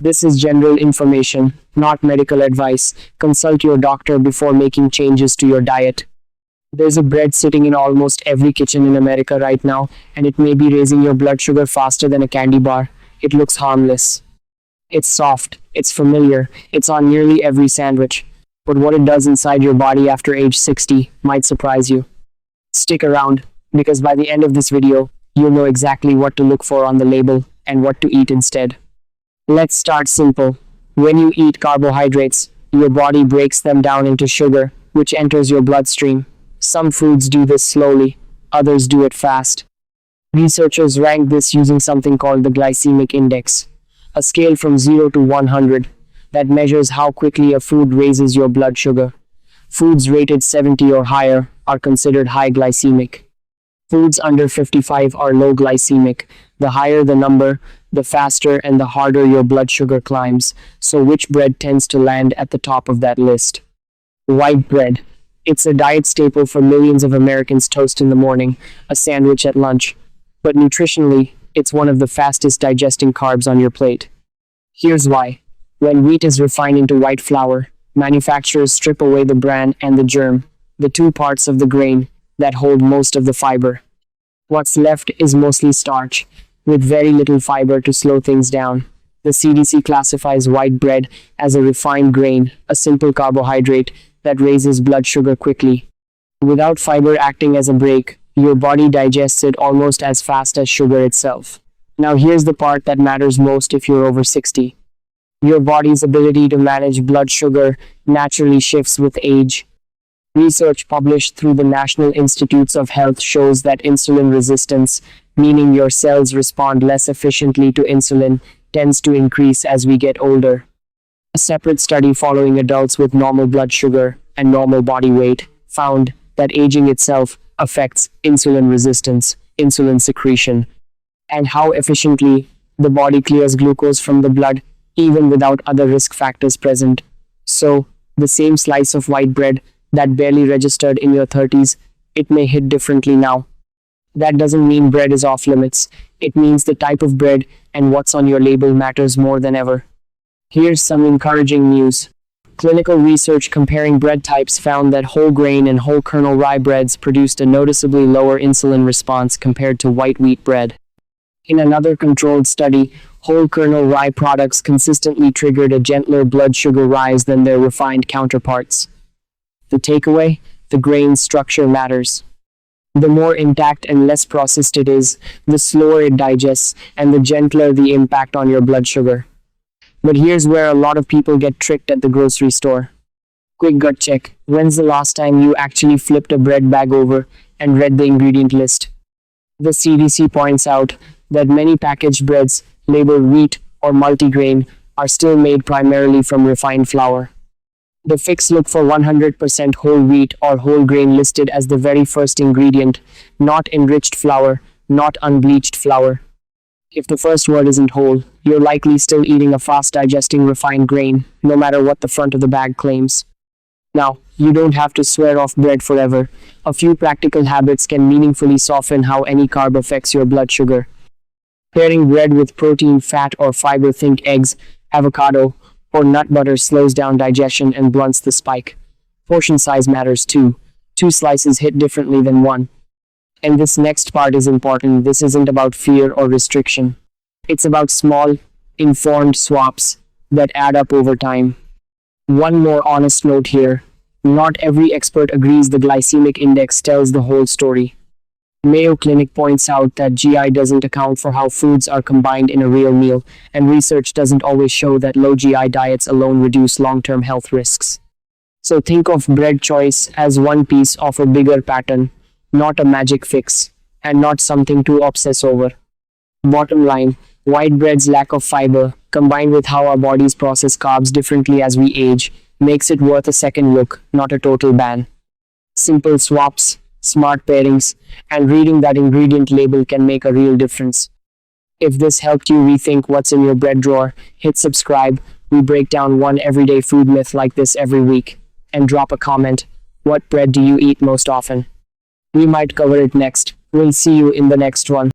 This is general information, not medical advice. Consult your doctor before making changes to your diet. There's a bread sitting in almost every kitchen in America right now, and it may be raising your blood sugar faster than a candy bar. It looks harmless. It's soft, it's familiar, it's on nearly every sandwich. But what it does inside your body after age 60 might surprise you. Stick around, because by the end of this video, you'll know exactly what to look for on the label and what to eat instead. Let's start simple. When you eat carbohydrates, your body breaks them down into sugar, which enters your bloodstream. Some foods do this slowly, others do it fast. Researchers rank this using something called the glycemic index, a scale from 0 to 100 that measures how quickly a food raises your blood sugar. Foods rated 70 or higher are considered high glycemic. Foods under 55 are low glycemic. The higher the number, the faster and the harder your blood sugar climbs. So which bread tends to land at the top of that list? White bread. It's a diet staple for millions of Americans. Toast in the morning, a sandwich at lunch. But nutritionally, it's one of the fastest digesting carbs on your plate. Here's why. When wheat is refined into white flour, manufacturers strip away the bran and the germ, the two parts of the grain that hold most of the fiber. What's left is mostly starch, with very little fiber to slow things down. The CDC classifies white bread as a refined grain, a simple carbohydrate that raises blood sugar quickly. Without fiber acting as a brake, your body digests it almost as fast as sugar itself. Now here's the part that matters most if you're over 60. Your body's ability to manage blood sugar naturally shifts with age. Research published through the National Institutes of Health shows that insulin resistance, meaning your cells respond less efficiently to insulin, tends to increase as we get older. A separate study following adults with normal blood sugar and normal body weight found that aging itself affects insulin resistance, insulin secretion, and how efficiently the body clears glucose from the blood even without other risk factors present. So, the same slice of white bread that barely registered in your 30s, it may hit differently now. That doesn't mean bread is off limits. It means the type of bread and what's on your label matters more than ever. Here's some encouraging news. Clinical research comparing bread types found that whole grain and whole kernel rye breads produced a noticeably lower insulin response compared to white wheat bread. In another controlled study, whole kernel rye products consistently triggered a gentler blood sugar rise than their refined counterparts. The takeaway? The grain's structure matters. The more intact and less processed it is, the slower it digests, and the gentler the impact on your blood sugar. But here's where a lot of people get tricked at the grocery store. Quick gut check. When's the last time you actually flipped a bread bag over and read the ingredient list? The CDC points out that many packaged breads labeled wheat or multigrain are still made primarily from refined flour. The fix: look for 100% whole wheat or whole grain listed as the very first ingredient, not enriched flour, not unbleached flour. If the first word isn't whole, you're likely still eating a fast-digesting refined grain, no matter what the front of the bag claims. Now, you don't have to swear off bread forever. A few practical habits can meaningfully soften how any carb affects your blood sugar. Pairing bread with protein, fat, or fiber, think eggs, avocado, or nut butter, slows down digestion and blunts the spike. Portion size matters too. 2 slices hit differently than 1. And this next part is important. This isn't about fear or restriction. It's about small, informed swaps that add up over time. One more honest note here. Not every expert agrees the glycemic index tells the whole story. Mayo Clinic points out that GI doesn't account for how foods are combined in a real meal, and research doesn't always show that low GI diets alone reduce long-term health risks. So think of bread choice as one piece of a bigger pattern, not a magic fix, and not something to obsess over. Bottom line, white bread's lack of fiber, combined with how our bodies process carbs differently as we age, makes it worth a second look, not a total ban. Simple swaps, smart pairings, and reading that ingredient label can make a real difference. If this helped you rethink what's in your bread drawer, hit subscribe. We break down one everyday food myth like this every week. And drop a comment. What bread do you eat most often? We might cover it next. We'll see you in the next one.